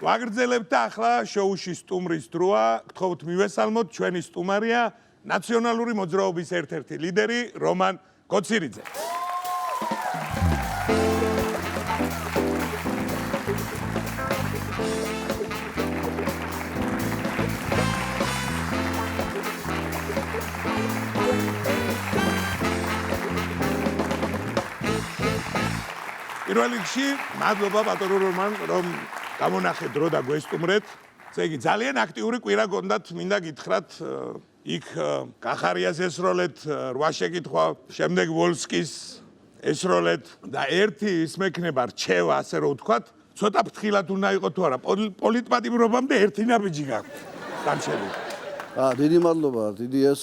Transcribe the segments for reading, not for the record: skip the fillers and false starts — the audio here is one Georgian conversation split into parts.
ვაგრძელებთ და ახლა შოუში სტუმრის დროა. გთხოვთ მივესალმოთ ჩვენი სტუმარია ნაციონალური მოძრაობის ერთ-ერთი ლიდერი რომან კოცირიძე. პირველ რიგში მადლობა ბატონო რომან რომ გამონახეთ დრო და გვესტუმრეთ. ესე იგი ძალიან აქტიური კვირა გონდათ, მინდა გითხრათ, იქ კახარიას ესროლეთ, 8 შეკითხვა, შემდეგ ვოლსკის ესროლეთ და ერთი ის მექნება რჩევა, ასე რომ ვთქვათ, ცოტა ფრთხილად უნდა იყოს თუ არა, პოლიტპატიმრობამდე ერთი ნაბიჯი გაქვთ. დამჩები. დიდი მადლობა, დიდი ეს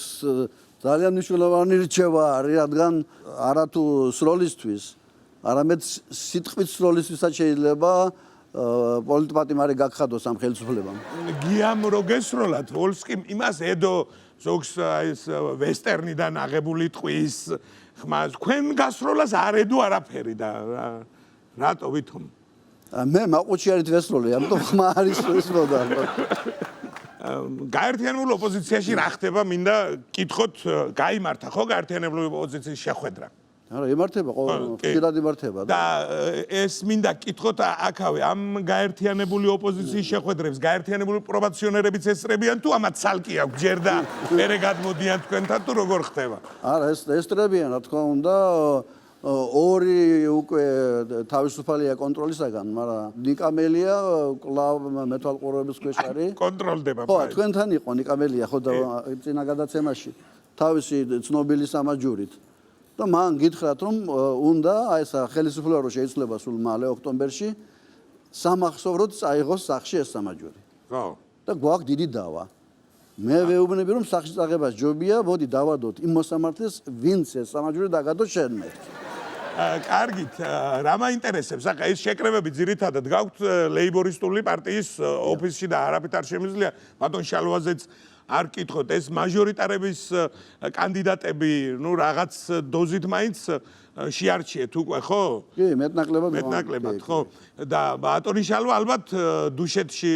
ძალიან მნიშვნელოვანი რჩევა არის, რადგან არა თუ სროლისთვის, არამედ სიტყვით სროლისთვისაც შეიძლება პოლიტპატიმარი გაგხადოს ამ ხელისუფლებამ. გიამ რო გესროლათ ვოლსკიმ იმას ედო ზოგს ეს ვესტერნიდან აღებული ტყვის ხმას თქვენ გასროლას არ ედო არაფერი და რატო ვითომ მე მაყუჩიარით ვესროლე, ამიტომ ხმა არის ესროდა. გაერთიანებულ ოპოზიციაში რა ხდება, მინდა კითხოთ, გაიმართა ხო გაერთიანებულ ოპოზიციის შეხვედრა? არა, იმართება, ხშირად იმართება და ეს მინდა კითხოთ აქავე ამ გაერთიანებული ოპოზიციის შეხვედრებს გაერთიანებული პრობაციონერებიც ესწრებიან თუ ამათ ცალკე აქვს ჯერ და მერე გადმოდიან თქვენთან თუ როგორ ხდება? არა, ესწრებიან, რა თქმა უნდა, ორი უკვე თავისუფალია კონტროლისაგან, მაგრამ ნიკამელია კლავ მეთვალყურეობის ქვეშ არის. კონტროლდება. ხო, თქვენთან იყო ნიკამელია, ხო და წინა გადაცემაში თავისი ცნობილი სამაჯურით. და მან გითხრათ რომ უნდა აი ეს ხელისუფლება რო შეიძლება სულ მალე ოქტომბერში სამახსოვროდ წაიღოს სახში ეს სამაჯური. ხო. და გვაქვს დიდი დავა. მე ვეუბნები რომ სახში წაღებას ჯობია, მოდი დავადოთ იმ მოსამართლეს, ვინც ეს სამაჯური დაგადოს შენ მე. კარგით, რა მაინტერესებს? ახლა ეს შეკრებები ძირითადად გაქვთ ლეიბორისტული პარტიის ოფისში და არაფერ არ შემიძლია ბატონ შალვაზეც არ კითხოთ, ეს მაჟორიტარების კანდიდატები, ნუ რაღაც დოზით მაინც შეარჩიეთ უკვე, ხო? კი, მეტნაკლებად. მეტნაკლებად, ხო? და ბატონი შალვა ალბათ დუშეთში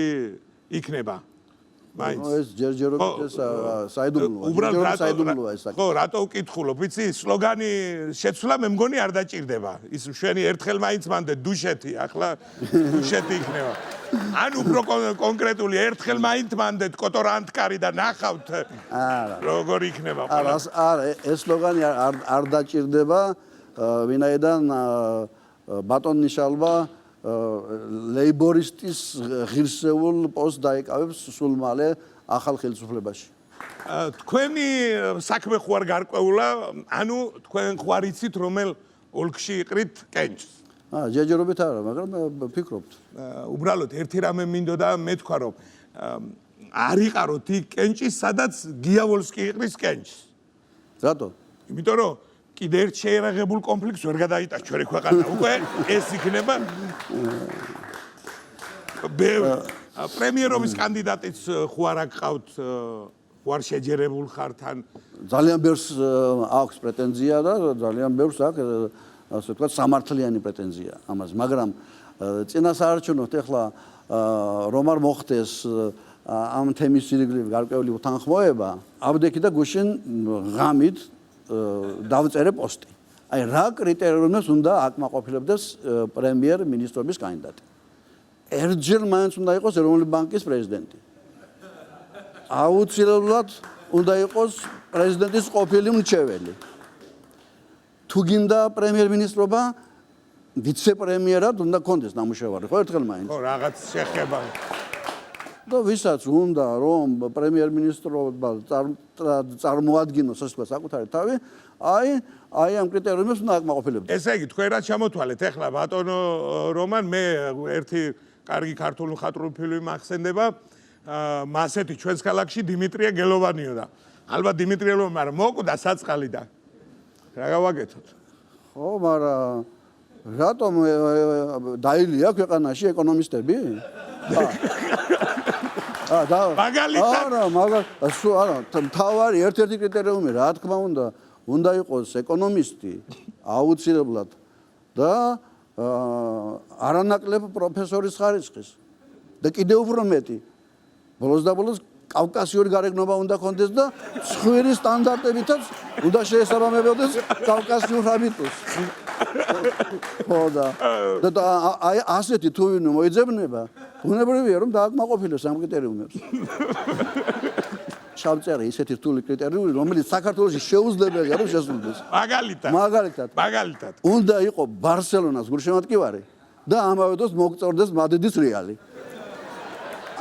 იქნება. მაინც. ეს ჯერჯერობით ეს საიდუმლოა. უბრალოდ საიდუმლოა ეს. ხო, რატო ვკითხულობ? ვიცი, სლოგანი შეცვლა მე მგონი არ დაჭირდება. ის შვენი ერთხელ მაინც მანდეთ დუშეთი, ახლა დუშეთი იქნება. ან უფრო კონკრეტული ერთხელ მაინც მანდეთ კოტორანტკარი და ნახავთ როგორ იქნება. არა, ეს სლოგანი არ დაჭირდება, ვინაიდან ბატონი შალვა ლეიბორისტის ღირსეულ პოსტს დაიკავებს სულ მალე ახალ ხელისუფლებაში. თქვენი საქმე ხო არ გარკვეულა, ანუ თქვენ ხო არ იცით რომელ ოლქში იყრით კენჭს? ჯერჯერობით არა, მაგრამ ვფიქრობთ. უბრალოდ ერთი რამე მინდოდა მე თქვა რომ არ იყაროთ იქ კენჭის, სადაც გიავოლსკი იყრის კენჭს. რატო? იმიტომ რომ კიდე ერთ შეერაღებულ კონფლიქტს ვერ გადაიტანა ჩვენი ქვეყანა. უკვე ეს იქნება პრემიერობის კანდიდატიც ხო არ აკყავთ, ხო არ შეჯერებულ ხართ ან ძალიან ბევრს აქვს პრეტენზია და ძალიან ბევრს აქვს ასე ვთქვათ სამართლიანი პრეტენზია ამას, მაგრამ წინასაარჩევნოდ ეხლა რომ არ მოხდეს ამ თემის სირიგლივ გარკვეული უთანხმოება, აბდექი და გუშინ ღამით დავწერე პოსტი. აი რა კრიტერიუმებს უნდა აკმაყოფილებდეს პრემიერ-მინისტრობის კანდიდატი. ერთჯერ მაინც უნდა იყოს ეროვნული ბანკის პრეზიდენტი. აუცილებლად უნდა იყოს პრეზიდენტის ყოფილი მრჩეველი. თუ გინდა პრემიერ-მინისტრობა, ვიცე-პრემიერად უნდა კონდეს ნამუშევარი, ხო ერთხელ მაინც. ხო, რაღაც შეხება. და ვისაც უნდა რომ პრემიერ-მინისტრობა წარმოადგინოს ასე ვთქვათ საკუთარი თავი, აი ამ კრიტერიუმებს უნდა აკმაყოფილებდეს. ესე იგი, თქვენ რა ჩამოთვალეთ ახლა ბატონო რომან, მე ერთი კარგი ქართული მხატვრული ფილმი მახსენდება, მასეთი ჩვენს ქალაქში დიმიტრია გელოვანიო და ალბათ დიმიტრია გელოვანი, მაგრამ მოკვდა საწყალი და რა გავაკეთოთ? ხო, მაგრამ რატომ დაილია ქვეყანაში ეკონომისტები? მაგალითად არა, თავარი ერთ-ერთი კრიტერიუმი რა თქმა უნდა იყოს ეკონომისტი აუცილებლად და არანაკლებ პროფესორის ხარისხის. და კიდევ უფრო მეტი. ბოლოს და ბოლოს კავკასიური გარეგნობა უნდა კონდეს და ცხვირის სტანდარტებითაც უნდა შეესაბამებოდეს კავკასიურ ჰაბიტუსს. ხო და აი ასეთი თუ ვინმე მოიძებნება, ბუნებრივია რომ დააკმაყოფილოს ამ კრიტერიუმებს. შავწერი ისეთი რთული კრიტერიუმი, რომელიც საქართველოში შეუძლებელია რომ შესრულდეს. მაგალითად. უნდა იყოს ბარსელონას გულშემატკივარი და ამავე დროს მოგწორდეს მადრიდის რეალი.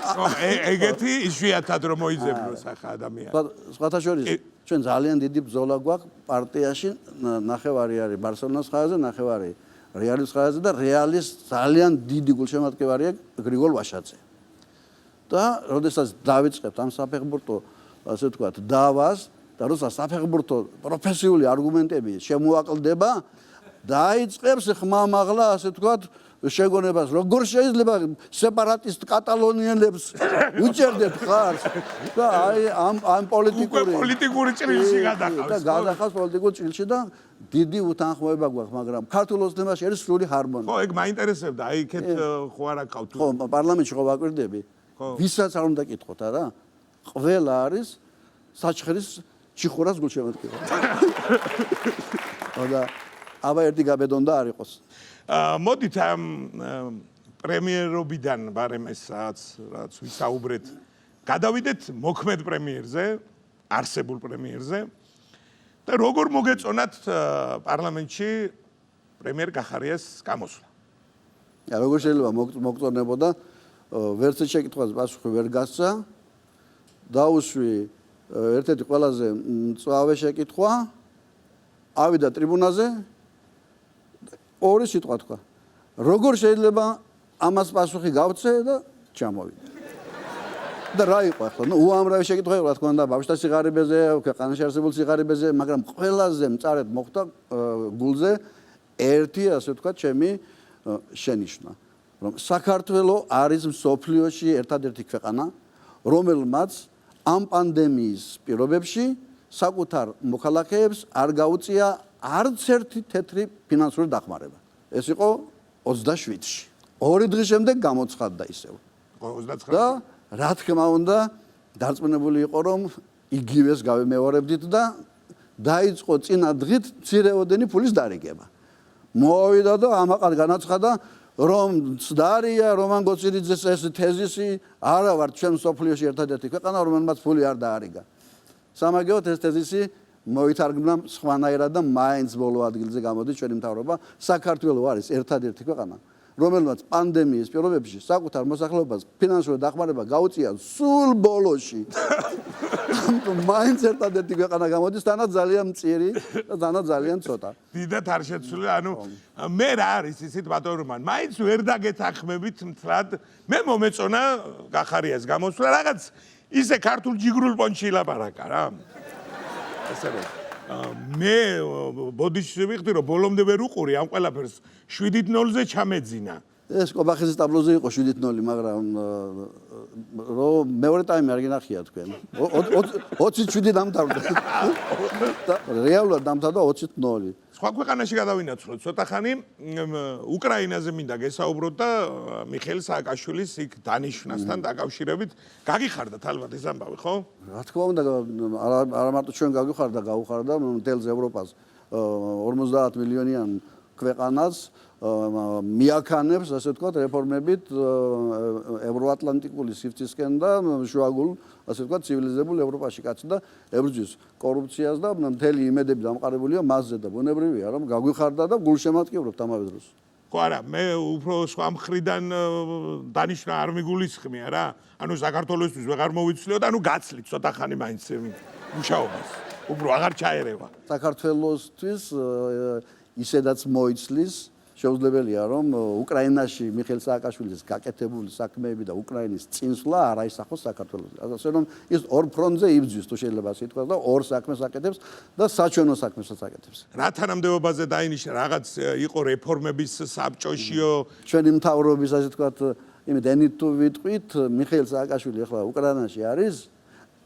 ეგეთი იშვიათად რომ მოიძებნოს ახლა ადამიანს. სხვათა შორის ჩვენ ძალიან დიდი ბრძოლა გვაქვს პარტიაში, ნახევარი არის ბარსელონას ხაზზე, ნახევარი რეალის ხაზზე და რეალის ძალიან დიდი გულშემატკივარია გრიგოლ ვაშაძე. და როდესაც დავიწყებთ ამ საფეხბურთო ასე ვთქვათ დავას და როცა საფეხბურთო პროფესიული არგუმენტები შემოაკლდება, დაიწყებს ხმამაღლა ასე ვთქვათ შეგონებას, როგორ შეიძლება სეპარატისტ კატალონიელებს უჭერდეთ ხარს და აი ამ პოლიტიკური ჭრილში გადახავს. და გადახავს პოლიტიკურ ჭრილში და დიდი უთანხმოება გვაქვს, მაგრამ ქართულ ოცნებაში არის სრული ჰარმონია. ხო, ეგ მაინტერესებდა, აი იქეთ ხო არ აკავთ. ხო, პარლამენტში ხო ვაკვირდები. ვისაც არ უნდა კითხოთ, არა? ყველა არის საჩხერის ჩიხურას გულშემატკივარი. და აბა ერთი გაბედონდა არ იყოს. მოდით ამ პრემიერობიდან ბარემ ეს რაც ვისაუბრეთ, გადავიდეთ მოქმედ პრემიერზე, არსებულ პრემიერზე და როგორ მოგეწონათ პარლამენტში პრემიერ კახარიას გამოსვლა? როგორ შეიძლება მოგწონებოდა, ვერც შეკითხვას პასუხი ვერ გასცა. დაუსვი ერთ-ერთი ყველაზე მწვავე შეკითხვა, ავიდა ტრიბუნაზე ორი სიტყვა თქვა. როგორ შეიძლება ამას პასუხი გავცე და ჩამოვიდა. და რა იყო ახლა? უამრავი შეკითხვა იყო, რა თქმა უნდა, ბავშვთა სიღარიბეზე, ქვეყანაში არსებულ სიღარიბეზე, მაგრამ ყველაზე მწარედ მოხდა გულზე ერთი, ასე ვთქვათ, ჩემი შენიშვნა, რომ საქართველო არის მსოფლიოში ერთადერთი ქვეყანა, რომელმაც ამ პანდემიის პირობებში საკუთარ მოქალაქეებს არ გაუწია არც ერთი თეთრი ფინანსური დახმარება. ეს იყო 27-ში. 2 დღის შემდეგ გამოცხადდა ისევ. 29. და რა თქმა უნდა, დარწმუნებული იყო, რომ იგივეს გავიმეორებდით და დაიწყო წინა დღით მცირეოდენი ფულის დარიგება. მოვიდა და ამაყად განაცხადა, რომ ცდარია რომან გოცირიძეს ეს თეზისი, არა ვარ ჩვენ მსოფლიოში ერთადერთი ქვეყანა, რომელმაც ფული არ დაარიგა. სამაგეოდ ეს თეზისი მოითარგმნა სხვანაირად და მაინც ბოლო ადგილზე გამოდის ჩვენი მთავრობა. საქართველო არის ერთადერთი ქვეყანა, რომელმაც პანდემიის პირობებში საკუთარ მოსახლეობას ფინანსური დახმარება გაუწია სულ ბოლოში. მაინც ერთადერთი ქვეყანა გამოდის, თანაც ძალიან მწირი და თანაც ძალიან ცოტა. დიდად არ შეცვლია, ანუ მე რა არის ისეთ ბატონურმან, მაინც ვერ დაგეთანხმებით მთლად. მე მომეწონა კახარიას გამოსვლა, რაღაც ისე ქართულ ჯიგრულ პონჩი ილაპარაკა რა. მე ბოდიში ვიხდი რომ ბოლომდე ვერ უყური ამ ყველაფერს 7-0-ზე ჩამეძინა. ეს კობახიზის ტაბლოზე იყო 7-0, მაგრამ რომ მეორე ტაიმი არ გინახია თქვენ. 27 დამთავრდა. და რეალურად დამთავრდა 20-0. სხვა ქვეყანაში გადავინაცვლოთ ცოტა ხანი, უკრაინაზე მინდა გესაუბროთ და მიხეილ სააკაშვილის იქ დანიშვნასთან დაკავშირებით გაგიხარდათ ალბათ ეს ამბავი, ხო? რა თქმა უნდა, არა მარტო ჩვენ გაგიხარდა, გაუხარდა მთელს ევროპას 50 მილიონიან ქვეყანას მიაქანებს, ასე ვთქვათ, რეფორმებით ევროატლანტიკური სივრცისკენ და შუაგულ, ასე ვთქვათ, ცივილიზებულ ევროპაში კაცდა ებრძვის კორუფციას და მთელი იმედები დამყარებულია მასზე და ბუნებრივია, რომ გაგვიხარდა და გულშემატკივრობთ ამავე დროს. ხო არა, მე უფრო სხვა მხრიდან დანიშნა არ მიგულისხმია რა. ანუ საქართველოსთვის ვეღარ მოვიცვლიოთ, ანუ გაცლით ცოტა ხანი მაინც მუშაობას. უფრო აღარ ჩაერევა. საქართველოსთვის ისედაც მოიცლის შეუძლებელია რომ უკრაინაში მიხეილ სააკაშვილის გაკეთებული საქმეები და უკრაინის წინსვლა არ აისახოს საქართველოს. ასე რომ ის ორ ფრონტზე იბრძვის თუ შეიძლება ასე ითქვას და ორ საქმეს აკეთებს და საჩვენო საქმესაც აკეთებს. რა თანამდებობაზე დაინიშნა რაღაც იყო რეფორმების საბჭოშიო ჩვენი მთავრობის ასე ვთქვათ იმით ენით თუ ვიტყვით მიხეილ სააკაშვილი ახლა უკრაინაში არის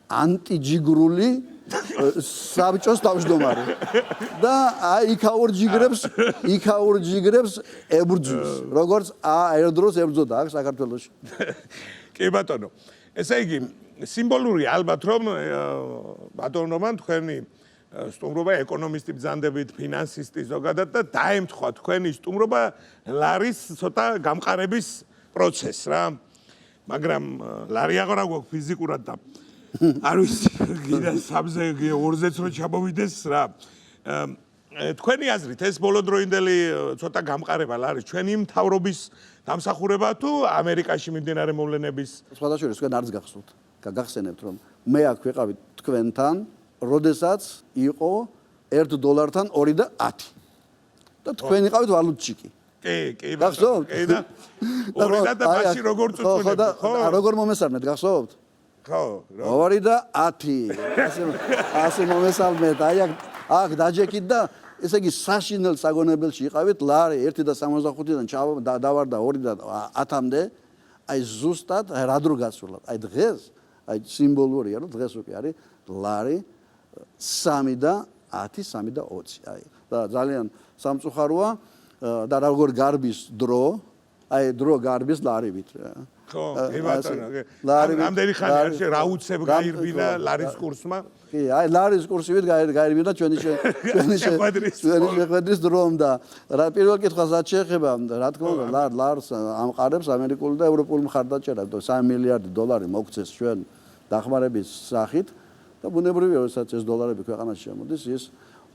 ანტიჯიგრული საბჭოს თავმჯდომარე და იქაურ ჯიგრებს ებრძვის როგორც ერთ დროს ებრძოდა აქ საქართველოში. კი ბატონო. ესე იგი სიმბოლური ალბათ რომ ბატონო რომან თქვენი სტუმრობა ეკონომისტი ბრძანდებით, ფინანსისტი ზოგადად და დაემთხვა თქვენი სტუმრობა ლარის ცოტა გამყარების პროცესს რა. მაგრამ ლარი აღარა გვაქვს ფიზიკურად და არ ვიცი გიდა სამზე ორზეც რო ჩამოვიდეს რა. თქვენი აზრით ეს ბოლოდროინდელი ცოტა გამყარება ლარის ჩვენი მთავრობის დამსახურება თუ ამერიკაში მიმდინარე მოვლენების? სხვადასხვა თქვენ არც გახსოვთ. გახსენებთ რომ მე აქ ვიყავი თქვენთან როდესაც იყო $1-დან 2 და 10 და თქვენ იყავით ვალუტჩიკი. კი, გახსოვთ? კი და 2 და მაშინ როგორ წუწუნებთ, ხო? როგორ მომესალმეთ, გახსოვთ? ხო, 2 და 10. ასე მომესალმეთ. აქ დაჯექით და ესე იგი საშინელ საგონებელში იყავით ლარი 1.65-დან დავარდა 2 და 10-მდე. აი ზუსტად რა დრო გასულათ. აი დღეს აი სიმბოლურია რომ დღეს უკვე არის ლარი 3 და 10, 3 და 20. აი და ძალიან სამწუხაროა და როგორ გარბის დრო, აი დრო გარბის ლარივით. ხო, კი ბატონო. ამდენი ხანი არ რა უცებ გაირბინა ლარის კურსმა? კი, აი ლარის კურსივით გაირბინა ჩვენი შეხვედრის დრომ და რა პირველ კითხვას რაც შეეხება, რა თქმა უნდა, ლარს ამყარებს ამერიკული და ევროპული მხარდაჭერა, $3 მილიარდი მოგცეს ჩვენ დახმარების სახით და ბუნებრივია, როდესაც ეს დოლარები ქვეყანაში შემოდის, ის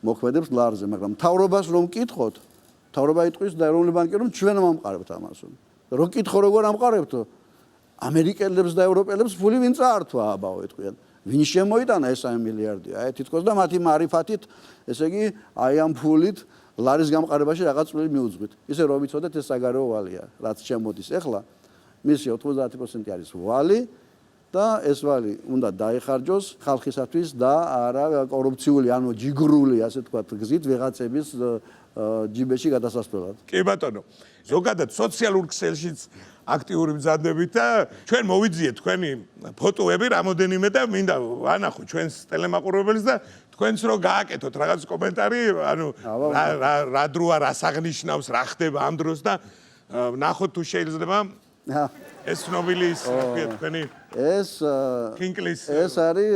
მოქმედებს ლარზე, მაგრამ მთავრობას რომ კითხოთ, მთავრობა იტყვის და ეროვნული ბანკი რომ ჩვენ ვამყარებთ ამას. რომ კითხო როგორ ამყარებთო? ამერიკელებს და ევროპელებს ფული ვინ წაართვა აბაო ეტყვიან. ვინ შემოიტანა ეს 3 მილიარდი? აი თითქოს და მათი მარიფათით, ესე იგი, აი ამ ფულით ლარის გამყარებაში რაღაც წვლილი მიუძღვით. ისე რომ ვიცოდეთ ეს საგარეო ვალია, რაც შემოდის ახლა, მისი 90% არის ვალი და ეს ვალი უნდა დაიხარჯოს ხალხისათვის და არა კორუფციული, ანუ ჯიგრული, ასე თქვათ, გზით ვიღაცების ჯიბეში გადასასვლელად. კი ბატონო. ზოგადად სოციალურ ქსელშიც აქტიური ბრძანდებით და ჩვენ მოვიძიეთ თქვენი ფოტოები რამოდენიმე და მინდა ვანახო ჩვენს ტელემაყურებელს და თქვენც რო გააკეთოთ რაღაც კომენტარი, ანუ რა დროა, რას აღნიშნავს, რა ხდება ამ დროს და ნახოთ თუ შეიძლება ეს ცნობილი ის თქვენი ეს არის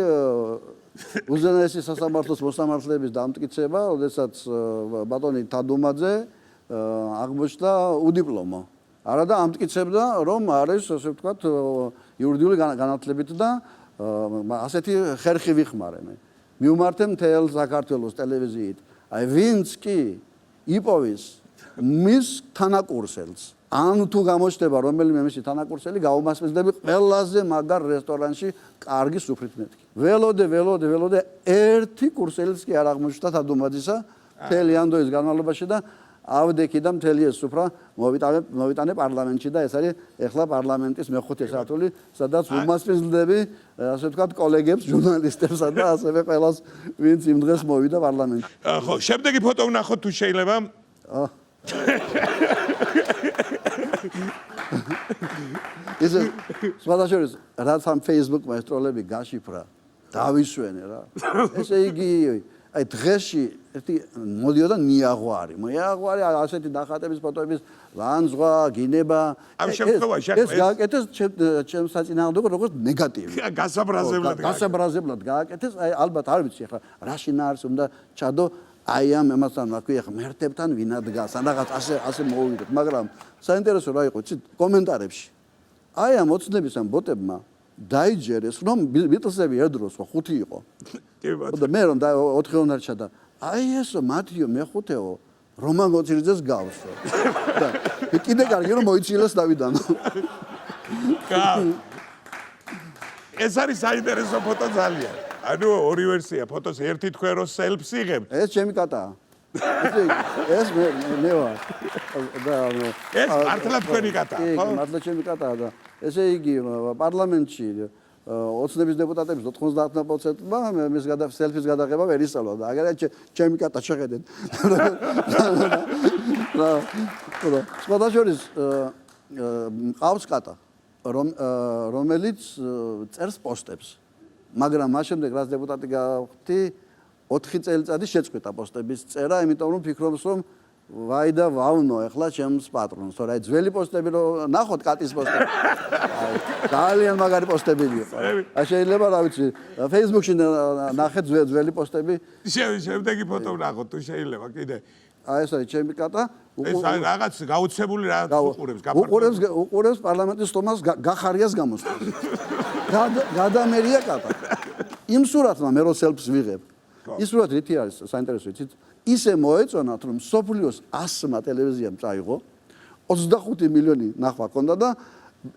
უზენაესი სასამართლოს მოსამართლეების დამტკიცება, როდესაც ბატონი თადუმაძე აღმოჩნდა უდიპლომო. არა და ამტკიცებდა, რომ არის, ასე ვთქვათ, იურიდიული განათლებით და ასეთი ხერხი ვიხმარე მე. მივმართე მთელ საქართველოს ტელევიზიით. აი ვინც კი იპოვის მის თანაკურსელს, ან თუ გამოჩნდება რომელიმე მისი თანაკურსელი, გაუმასპინძლები ყველაზე მაგარ რესტორანში კარგი სუფრით მეთქი. ველოდე ერთი კურსელიც კი არ აღმოჩნდა თადუმაძისა მთელი ამ დროის განმავლობაში და ავდექი და მთელი ეს სუფრა მოვიტანე პარლამენტში და ეს არის ეხლა პარლამენტის მეხუთე სართული, სადაც უმასპინძლები, ასე ვთქვათ, კოლეგებს, ჟურნალისტებსა და ასევე ყველას, ვინც იმ დღეს მოვიდა პარლამენტში. ხო, შემდეგი ფოტო ვნახოთ თუ შეიძლება. ისე სხვადასხვა რაც ამ Facebook-მა ეს ტროლები გაშიფრა, დავისვენე რა. ესე იგი აი დღეში ერთი მოდიოდა ნიაღვარი. ნიაღვარი ასეთი ნახატების ფოტოების ლანძღვა, გინება. ამ შემთხვევაში ეს გააკეთეს ჩემს საწინააღმდეგო როგორც ნეგატივი. გასაბრაზებლად გააკეთეს. აი ალბათ არ ვიცი ახლა რა შინაარს უნდა ჩადო აი ამ ემასთან ვაქვი ახლა მერტებთან ვინადგას ან რაღაც ასე მოვიდეთ, მაგრამ საინტერესო რა იყო, იცით, კომენტარებში. აი ამ ოცნების ამ ბოტებმა დაიჯერეს, რომ ბიტლსები ერთდროს 5 იყო. კი ბატონო. და მე რომ 4 უნდა ჩადა. აი ესო მათიო მეხუთეო რომან გოცილიძეს გავსო. და კიდე კარგი რომ მოიცილეს დავიდანო. ეს არის საინტერესო ფოტო ძალიან. ანუ ორი ვერსია ფოტოს, ერთი თქვენ რო სელფს იღებთ. ეს ჩემი კატაა. ეს მე ვარ. ეს მართლა თქვენი კატაა, ხო? კი, მართლა ჩემი კატაა და ესე იგი პარლამენტში ოცნების დეპუტატების 99%-მა მის სელფის გადაღება ვერ ისწავლა და აგერ ჩემი კატა შეხედეთ. სხვადასხვა მყავს კატა, რომელიც წერს პოსტებს. მაგრამ მას შემდეგ რაც დეპუტატი გავხდი 4 წელიწადი შეწყვიტა პოსტების წერა, იმიტომ რომ ფიქრობს რომ ვაი და ვავნო ეხლა ჩემს პატრონს, თორე აი ძველი პოსტები რომ ნახოთ კატის პოსტები. ძალიან მაგარი პოსტები იყო. აი შეიძლება რა ვიცი, Facebook-ში ნახეთ ძველი პოსტები. შემდეგი ფოტო ვნახოთ თუ შეიძლება კიდე. აი ეს არის ჩემი კატა. ეს რაღაც გაუცებული რა უყურებს პარლამენტის სტომას გახარიას გამოსწორს. გადამერია კატა. იმ სურათმა მე რო სელფს ვიღებ. ის სურათი რითი არის საინტერესო იცით? ისე მოეწონათ რომ სოფლიოს 100-მა ტელევიზიამ წაიღო 25 მილიონი ნახვა ჰქონდა და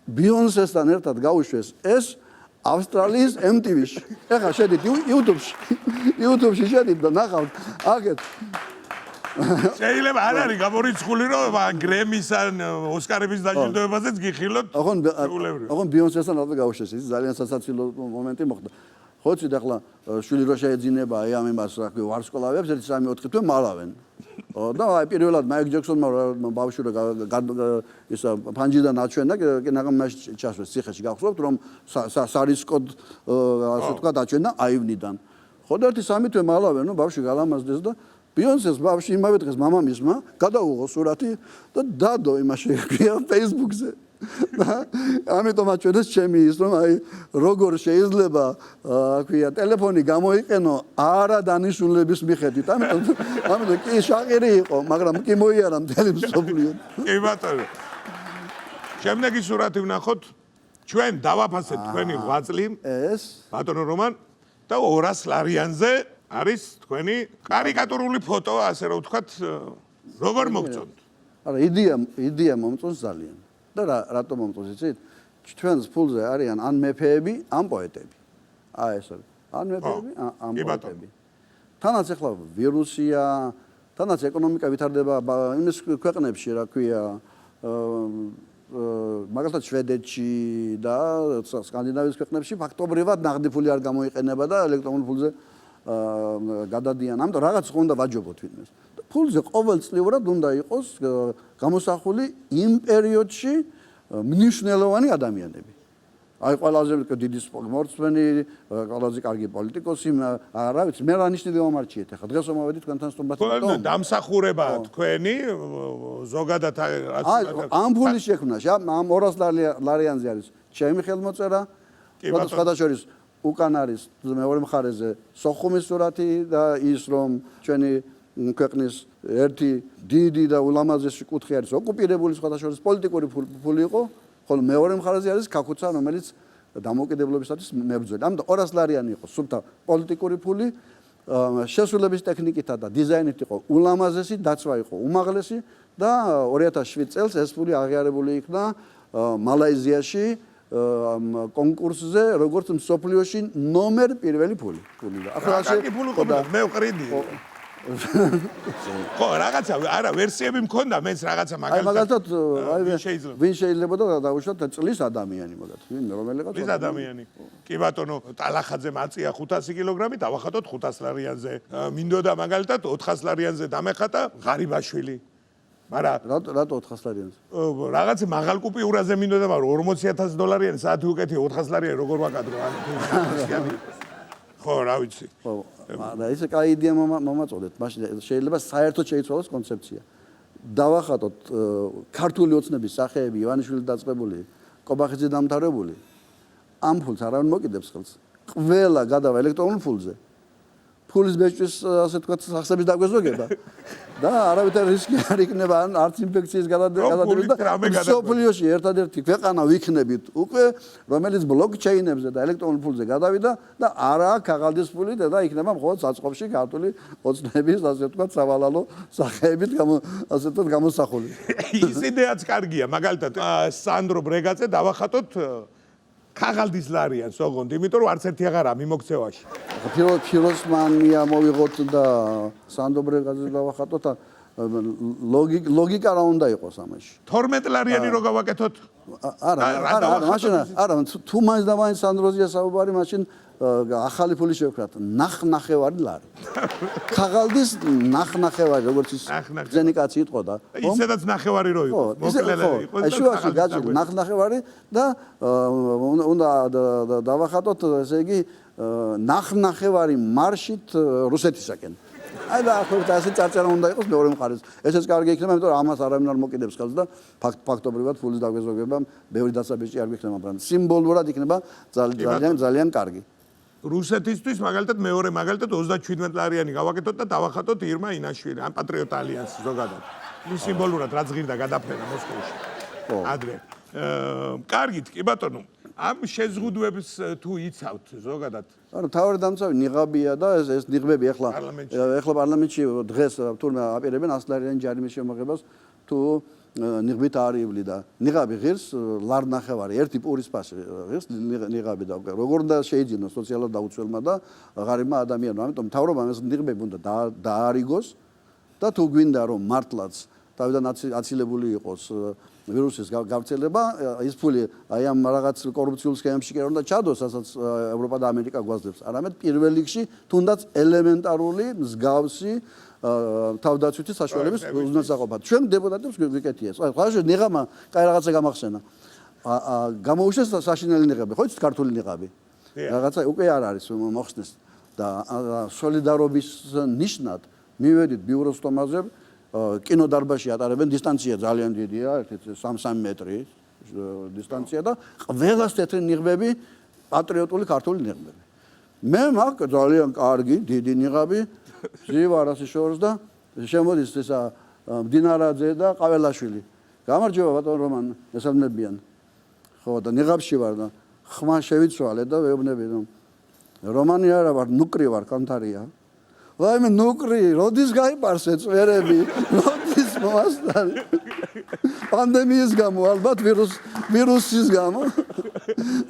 ბიონსესთან ერთად გაუშვეს ეს ავსტრალიის MTV-ში. ეხლა შედით YouTube-ში შედით და ნახავთ აქეთ. შეიძლება არ არის გამორიცხული რომ გრემის ან ოსკარების დაჯილდოებაზეც გიხილოთ. ოღონ ბიონსესთან ერთად გაუშვეს ის ძალიან სასაცილო მომენტი მოხდა. ხო ცით ახლა შვილი რო შეეძინება აი ამ იმას რა ქვია ვარსკვლავებს 1-3-4 თვე მალავენ. და აი პირველად მაიკ ჯექსონმა ბავშვი რო ისა ფანჯიდან აჩვენა კინაღამ მას ჩასვეს ციხეში გახსოვთ რომ სარისკოდ ასე თქვა დაჩვენა აივნიდან. ხო და 1-3 თვე მალავენ რომ ბავშვი გალამაზდეს და ბიონსეს ბავშვი იმავე დღეს მამამისმა გადაუღო სურათი და დადო იმაში ქვია Facebook-ზე. ამიტომ აჩვენეს ჩემი ის რომ აი როგორ შეიძლება ქვია ტელეფონი გამოიყენო არა დანიშნულების მიხედვით. ამიტომ კი შაყირი იყო, მაგრამ კი მოიარა მთელი მსოფლიო. კი ბატონო. შემდეგი სურათი ვნახოთ. ჩვენ დავაფასეთ თქვენი ღვაწლი. ეს ბატონო რომან და 200 ლარიანზე არის თქვენი კარიკატურული ფოტო, ასე რომ ვთქვათ, როგორ მოგწონთ? არა, იდეა მომწონს ძალიან. და რატომ მომწონს იცით? ჩვენს ფულზე არიან ან მეფეები, ან პოეტები. აი ეს არის. ან მეფეები, ან პოეტები. თანაც ახლა ვირუსია, თანაც ეკონომიკა ვითარდება იმის ქვეყნებში, რა ქვია, მაგალითად შვედეთში და სკანდინავიის ქვეყნებში ფაქტობრივად ნაღდი ფული არ გამოიყენება და ელექტრონულ ფულზე გადადიან. ამიტომ რაღაც უნდა ვაჯობოთ ვინმეს. ფულზე ყოველწლიურად უნდა იყოს გამოსახული იმ პერიოდში მნიშვნელოვანი ადამიანები. აი ყველაზე დიდი სპორტსმენი, ყველაზე კარგი პოლიტიკოსი, რა ვიცი, მე რა ნიშნები მომარჩიეთ ახლა. დღეს მომავედი თქვენთან სტუმრად. დამსახურება თქვენი ზოგადად ამ ფულის შექმნაში, ამ 200 ლარიანზე არის ჩემი ხელმოწერა. სხვადასხვა უკან არის მეორე მხარეზე სოხუმის სურათი და ის რომ ჩვენი ქვეყნის ერთი დიდი და ულამაზესი კუთხე არის ოკუპირებული სხვადასხვა პოლიტიკური ფული იყო, ხოლო მეორე მხარეზე არის კაკუცა, რომელიც დამოუკიდებლობისათვის მებრძოლი. ამიტომ 200 ლარიანი იყო სულთა პოლიტიკური ფული, შესრულების ტექნიკითა და დიზაინით იყო ულამაზესი, დაცვა იყო უმაღლესი და 2007 წელს ეს ფული აღიარებული იქნა მალაიზიაში კონკურსზე, როგორც მსოფლიოში ნომერ პირველი ფული. ახლა კარგი ფული ყო მე ვყრიდი. ხო, რაღაცა არა ვერსიები მქონდა მეც რაღაცა მაგალითად ვინ შეიძლება და დაუშვათ წლის ადამიანი მაგათ ვინ რომელიღაც წლის ადამიანი. კი ბატონო, ტალახაძემ აწია 500 კილოგრამი, დავახატოთ 500 ლარიანზე. მინდოდა მაგალითად 400 ლარიანზე დამეხატა ღარიბაშვილი. მაგრამ რატო 400 ლარიანზე? რაღაც მაღალ კუპიურაზე მინდოდა, მაგრამ 40,000 დოლარიანი საათი უკეთი 400 ლარიანი როგორ ვაკადრო? ხო, რა ვიცი. ხო, და ისე კაი იდეა მომაწოდეთ. მაშინ შეიძლება საერთოდ შეიცვალოს კონცეფცია. დავახატოთ ქართული ოცნების სახეები, ივანიშვილი დაწყებული, კობახიძე დამთავრებული. ამ ფულს არავინ მოკიდებს ხელს. ყველა გადავა ელექტრონულ ფულზე. ფულის ბეჭდის ასე თქვა სახსების დაგვეზოგება და არავითარ რისკი არ იქნება არც ინფექციის გადადებას და სოფლიოში ერთადერთი ქვეყანა ვიქნებით უკვე რომელიც ბლოკჩეინებზე და ელექტრონულ ფულზე გადავიდა და არა ქაღალდის ფულით და იქნება მხოლოდ საწყობში ქართული ოცნების ასე თქვა სავალალო სახეებით ასე თქვა გამოსახული. ის იდეაც კარგია, მაგალითად სანდრო ბრეგაძე დავახატოთ ქაღალდის ლარიანს ოღონდ, იმიტომ რომ არც ერთი აღარა მიმოქცევაში. ფილოსმანია მოვიღოთ და სანდრო ბრეგაძეს დავახატოთ ლოგიკა რა უნდა იყოს ამაში 12 ლარიანი რო გავაკეთოთ არა მაშინ არა თუ მაინც და მაინც სანდროზია საუბარი მაშინ ახალი ფული შევქრათ ნახნახევარი ლარი ქაღალდის ნახნახევარი როგორც ის ძენი კაცი იტყოდა ისედაც ნახევარი რო იყო მოკლელა იყო აი შუაში გაჭირ ნახნახევარი და უნდა დავახატოთ ესე იგი ნახნახევარი მარშით რუსეთისაკენ აი და ახლა ასე წარწერა უნდა იყოს მეორე მხარეს. ესეც კარგი იქნება, იმიტომ რომ ამას არავინ არ მოკიდებს ხელს და ფაქტობრივად ფულის დაგვეზოგება ბევრი დასაბეჭდი არ გვიქნება, მაგრამ სიმბოლურად იქნება ძალიან კარგი. რუსეთისთვის მაგალითად მეორე მაგალითად 37 ლარიანი გავაკეთოთ და დავახატოთ ირმა ინაშვილი, ან პატრიოტ ალიანსი ზოგადად. ის სიმბოლურად რაც ღირდა გადაფრენა მოსკოვში. ადრე. კარგით, კი ბატონო. ამ შეზღუდვებს თუ იცავთ ზოგადად არა თავი დამცავი ნიღაბია და ეს ნიღბები ახლა პარლამენტში დღეს თურმე აპირებენ 100 ლარიანი ჯარიმის შემოღებას თუ ნიღბით არივლი და ნიღაბი ღირს ლარნახევარი ერთი პურის ფასი ღირს ნიღაბი და როგორ უნდა შეიძინოს სოციალურად დაუცველმა და ღარიბმა ადამიანმა ამიტომ მთავრობამ ეს ნიღბები უნდა დაარიგოს და თუ გვინდა რომ მართლაც თავიდან აცილებული იყოს ვირუსის გავრცელება ის ფული აი ამ რაღაც კორუფციულ სქემებში კი არ უნდა ჩადოს, რასაც ევროპა და ამერიკა გვაძლევს. არამედ პირველ რიგში თუნდაც ელემენტარული მსგავსი თავდაცვითი საშუალების უზრუნველყოფა. ჩვენ დეპუტატებს გვიკეთია. ხალხი ნიღაბმა კაი რაღაცა გამახსენა. გამოუშვეს საშინელი ნიღაბი, ხო იცით ქართული ნიღაბი. რაღაცა უკვე არ არის მოხსნეს და სოლიდარობის ნიშნად მივედით ბიუროს სტომაზე კინოდარბაზში ატარებენ დისტანცია ძალიან დიდია 3-3 მეტრი დისტანცია და ყველას თეთრი ნიღბები პატრიოტული ქართული ნიღბები მე მაქვს ძალიან კარგი დიდი ნიღაბი ზივარასი შორს და შემოდის ესა მდინარაძე და ყაველაშვილი გამარჯობა ბატონ რომან მესამნებიან ხო და ნიღაბში ვარ და ხმა შევიცვალე და ვეუბნები რომ რომანი არა ვარ ნუკრი ვარ კანთარია ვაიმე ნუკრი, როდის გაიპარსე წვერები, როდის მოასწარი. პანდემიის გამო, ალბათ ვირუსის გამო.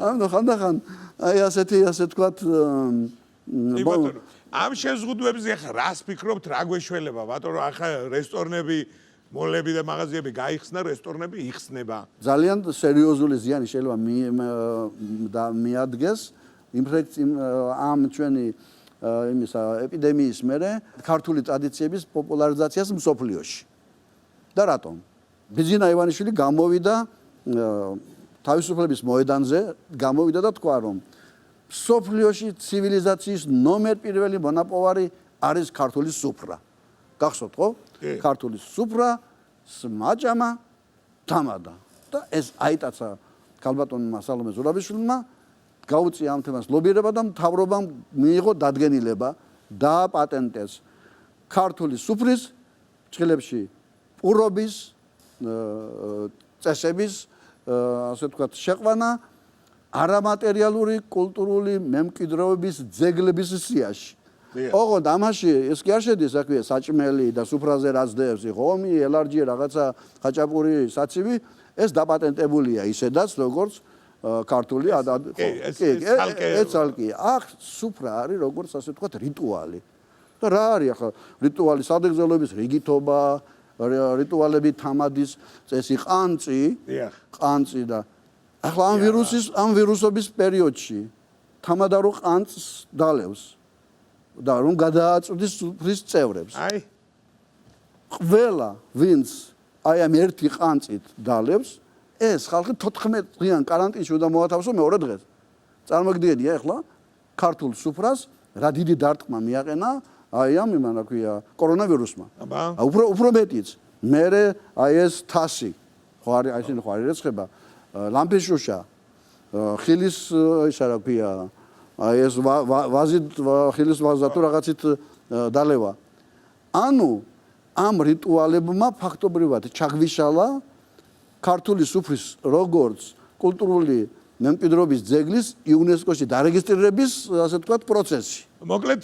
ანუ ხანდახან აი ასე თქვათ ამ შეზღუდვებზე ახლა რას ფიქრობთ, რა გვეშველება, ბატონო, ახლა რესტორნები, მოლები და მაღაზიები გაიხსნა, რესტორნები იხსნება. ძალიან სერიოზული ზიანი შეიძლება მიადგეს ამ ჩვენი იმის ეპიდემიის მერე ქართული ტრადიციების პოპულარიზაციას მსოფლიოში. და რატომ? ბიძინა ივანიშვილი გამოვიდა თავისუფლების მოედანზე, გამოვიდა და თქვა რომ მსოფლიოში ცივილიზაციის ნომერ პირველი მონაპოვარი არის ქართული სუფრა. გახსოვთ ხო? ქართული სუფრა სმაჭამა თამადა. და ეს აიტაცა ქალბატონმა სალომე ზურაბიშვილმა გაუწია ამ თემას ლობირება და მთავრობამ მიიღო დადგენილება და პატენტეს ქართული სუფრის ჭხილებში პურობის წესების ასე ვთქვათ შეყვანა არამატერიალური კულტურული მემკვიდრეობის ძეგლების სიაში. ოღონდ ამაში ეს კი არ შედის აქვე საჭმელი და სუფრაზე რაც დევს ღომი, ელარჯი რაღაცა ხაჭაპური საცივი ეს დაპატენტებულია ისედაც როგორც ქართული ეცალკი აქ სუფრა არის როგორც ასე ვთქვათ რიტუალი და რა არის ახლა რიტუალი სადღეგრძელოების რიგითობა რიტუალები თამადის წესი ყანწი და ახლა ამ ვირუსობის პერიოდში თამადა რო ყანწს დალევს და რომ გადააწვდის სუფრის წევრებს აი ყველა ვინც აი ამ ერთი ყანწით დალევს ეს ხალხი 14 დღიან კარანტინში უნდა მოათავსო მეორე დღეს. წარმოგიდგენია ახლა ქართულ სუფრას რა დიდი დარტყმა მიაყენა აი ამ იმან რა ქვია კორონავირუსმა. უფრო მეტიც. მერე აი ეს თასი ხო არის აი ისინი ხო არის რეცხება ლამპიშუშა ხილის ისა რა ქვია აი ეს ვაზით ხილის ვაზა თუ რაღაცით დალევა. ანუ ამ რიტუალებმა ფაქტობრივად ჩაგვიშალა ქართული სუფრის როგორც კულტურული მემკვიდრეობის ძეგლის იუნესკოში დარეგისტრირების ასე ვთქვათ პროცესი. მოკლედ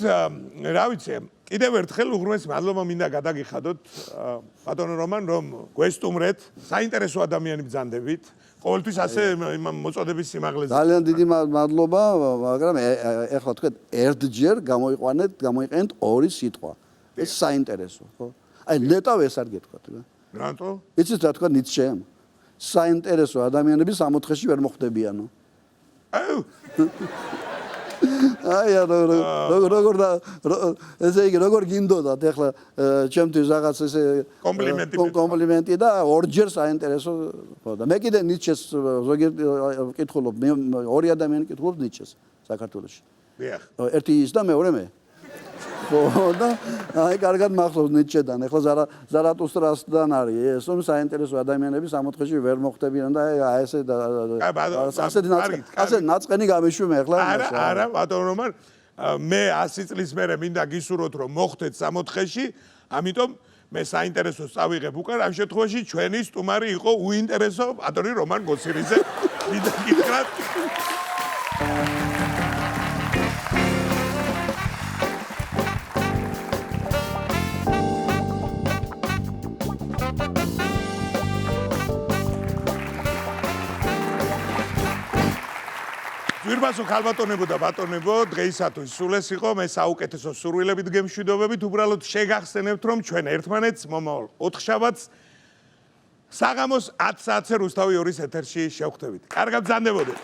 რა ვიცი, კიდევ ერთხელ უღრმესი მადლობა მინდა გადაგიხადოთ ბატონო რომან რომ გვესტუმრეთ, საინტერესო ადამიანი ბრძანდებით, ყოველთვის ასე მოწოდების სიმაღლეზე. ძალიან დიდი მადლობა, მაგრამ ეხლა თქვენ ერთჯერ გამოიყენეთ ორი სიტყვა. ეს საინტერესო, ხო? აი ნეტავ ეს არ გეთქვათ რა. რატო? იცით რა თქვა ნიცშემ? საინტერესო ადამიანები 64-ში ვერ მოხვდებიანო. აუ, აი როგორ ესე იგი როგორ გინდოდათ ახლა ჩემთვის რაღაც ესე კომპლიმენტი და ორჯერ საინტერესო ხო და მე კიდე ნიცშეს ზოგიერთ ვკითხულობ მე ორი ადამიანი ვკითხულობ ნიცშეს საქართველოში. დიახ. ერთი ის და მეორე მე. ხო და აი კარგად მახსოვს ნიცშედან ახლა ზარატუსტრასთან არის ეს რომ საინტერესო ადამიანები 64-ში ვერ მოხვდებიან და აი ესე ასე ნაწყენი გამიშვი მე ახლა არა ბატონო რომან მე 100 წლის მერე მინდა გისურვოთ რომ მოხვდეთ 64-ში ამიტომ მე საინტერესოს წავიღებ უკან ამ შემთხვევაში ჩვენი სტუმარი იყო უინტერესო ბატონი რომან გოცირიძე მინდა გითხრათ ვირბასო ხალბატონებო და ბატონებო დღეისათვის სულ ეს იყო მე საუკეთესო სურვილებით გემშვიდობებით უბრალოდ შეგახსენებთ რომ ჩვენ ერთმანეთს მომავალ 4 შაბათს საღამოს 10 საათზე რუსთავი 2-ის ეთერში შევხვდებით. კარგად ბრძანდებოდეთ.